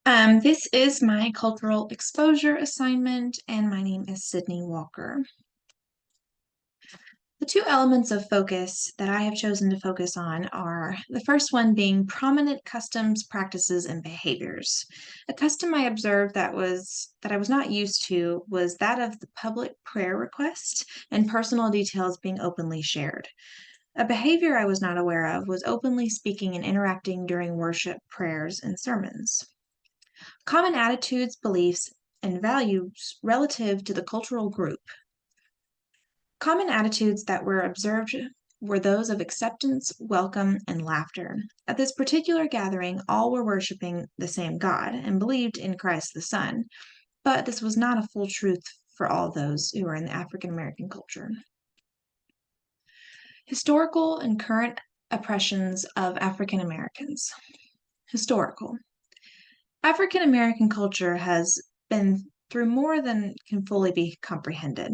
This is my cultural exposure assignment, and my name is Sydney Walker. The two elements of focus that I have chosen to focus on are the first one being prominent customs, practices, and behaviors. A custom I observed that I was not used to was that of the public prayer request and personal details being openly shared. A behavior I was not aware of was openly speaking and interacting during worship, prayers, and sermons. Common attitudes, beliefs, and values relative to the cultural group. Common attitudes that were observed were those of acceptance, welcome, and laughter. At this particular gathering, all were worshiping the same God and believed in Christ the Son, but this was not a full truth for all those who were in the African American culture. Historical and current oppressions of African Americans. Historical. African American culture has been through more than can fully be comprehended.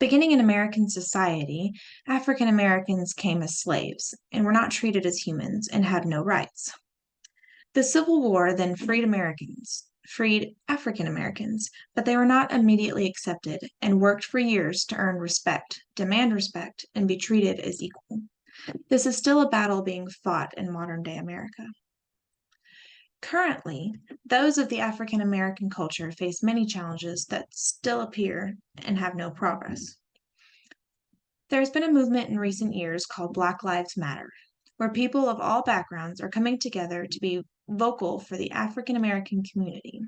Beginning in American society, African Americans came as slaves and were not treated as humans and had no rights. The Civil War then freed African Americans, but they were not immediately accepted and worked for years to earn respect, demand respect, and be treated as equal. This is still a battle being fought in modern day America. Currently, those of the African American culture face many challenges that still appear and have no progress. There has been a movement in recent years called Black Lives Matter, where people of all backgrounds are coming together to be vocal for the African American community.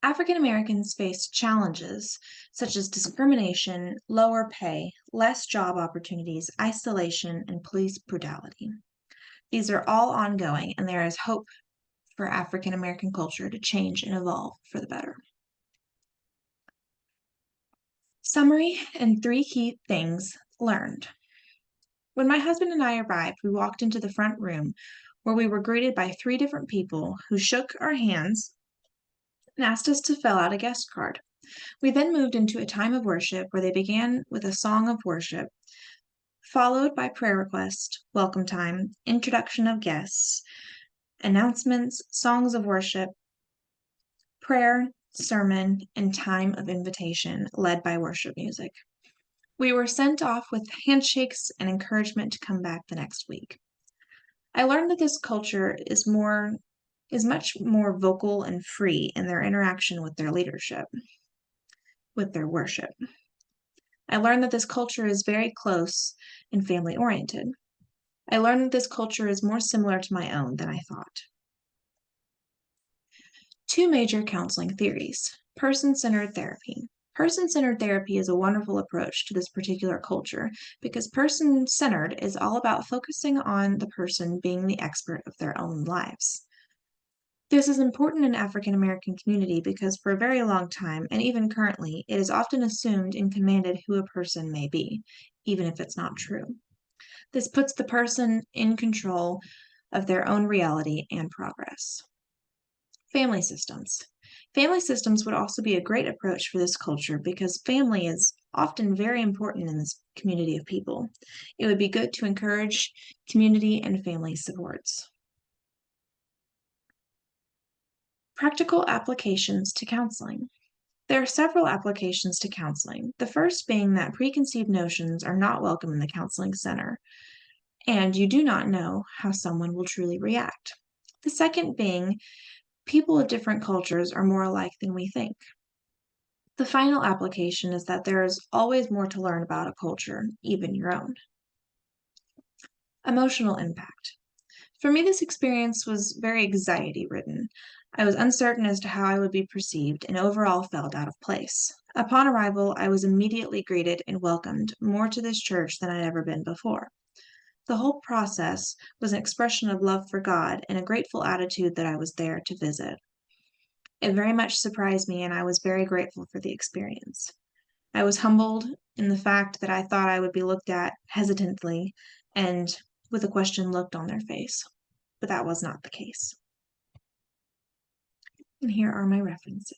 African Americans face challenges such as discrimination, lower pay, less job opportunities, isolation, and police brutality. These are all ongoing, and there is hope for African American culture to change and evolve for the better. Summary and 3 key things learned. When my husband and I arrived, we walked into the front room where we were greeted by 3 different people who shook our hands and asked us to fill out a guest card. We then moved into a time of worship where they began with a song of worship, followed by prayer request, welcome time, introduction of guests, announcements, songs of worship, prayer, sermon, and time of invitation led by worship music. We were sent off with handshakes and encouragement to come back the next week. I learned that this culture is much more vocal and free in their interaction with their leadership, with their worship. I learned that this culture is very close and family oriented. I learned that this culture is more similar to my own than I thought. 2 major counseling theories. Person-centered therapy. Person-centered therapy is a wonderful approach to this particular culture because person-centered is all about focusing on the person being the expert of their own lives. This is important in African American community because for a very long time, and even currently, it is often assumed and commanded who a person may be, even if it's not true. This puts the person in control of their own reality and progress. Family systems. Family systems would also be a great approach for this culture because family is often very important in this community of people. It would be good to encourage community and family supports. Practical applications to counseling. There are several applications to counseling, the first being that preconceived notions are not welcome in the counseling center, and you do not know how someone will truly react. The second being people of different cultures are more alike than we think. The final application is that there is always more to learn about a culture, even your own. Emotional impact. For me, this experience was very anxiety-ridden. I was uncertain as to how I would be perceived and overall felt out of place. Upon arrival, I was immediately greeted and welcomed more to this church than I'd ever been before. The whole process was an expression of love for God and a grateful attitude that I was there to visit. It very much surprised me, and I was very grateful for the experience. I was humbled in the fact that I thought I would be looked at hesitantly and with a question looked on their face, but that was not the case. And here are my references.